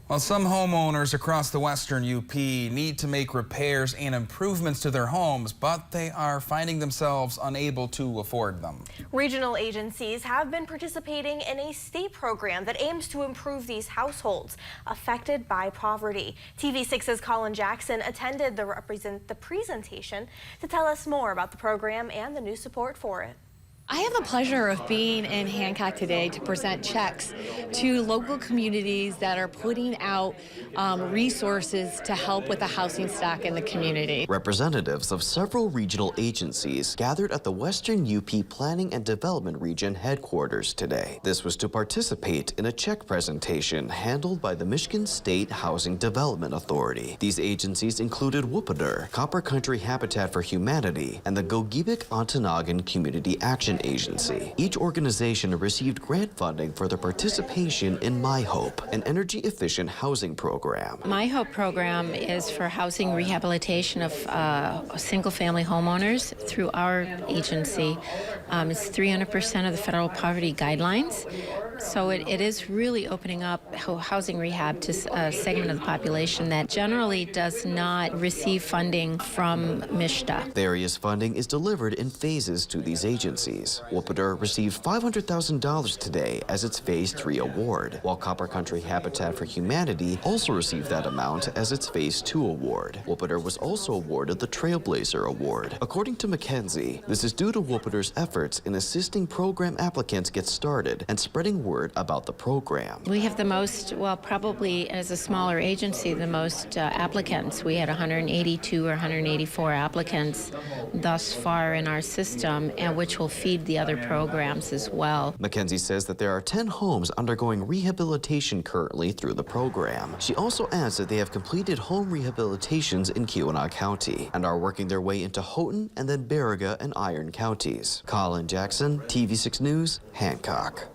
Well, some homeowners across the western UP need to make repairs and improvements to their homes, but they are finding themselves unable to afford them. Regional agencies have been participating in a state program that aims to improve these households affected by poverty. TV6's Colin Jackson attended the presentation to tell us more about the program and the new support for it. I have the pleasure of being in Hancock today to present checks to local communities that are putting out resources to help with the housing stock in the community. Representatives of several regional agencies gathered at the Western UP Planning and Development Region headquarters today. This was to participate in a check presentation handled by the Michigan State Housing Development Authority. These agencies included WUPPDR, Copper Country Habitat for Humanity, and the Gogebic-Ontonagon Community Action Agency. Each organization received grant funding for their participation in My Hope, an energy-efficient housing program. My Hope program is for housing rehabilitation of single-family homeowners through our agency. It's 300% of the federal poverty guidelines. So it is really opening up housing rehab to a segment of the population that generally does not receive funding from MSHDA. Various funding is delivered in phases to these agencies. WUPPDR received $500,000 today as its Phase 3 award, while Copper Country Habitat for Humanity also received that amount as its Phase 2 award. WUPPDR was also awarded the Trailblazer Award. According to McKenzie, this is due to WUPPDR's efforts in assisting program applicants get started and spreading word about the program. We have the most, well, probably as a smaller agency, the most applicants. We had 182 or 184 applicants thus far in our system, and which will feed the other programs as well. McKenzie says that there are 10 homes undergoing rehabilitation currently through the program. She also adds that they have completed home rehabilitations in Keweenaw County and are working their way into Houghton and then Baraga and Iron counties. Colin Jackson, TV6 News, Hancock.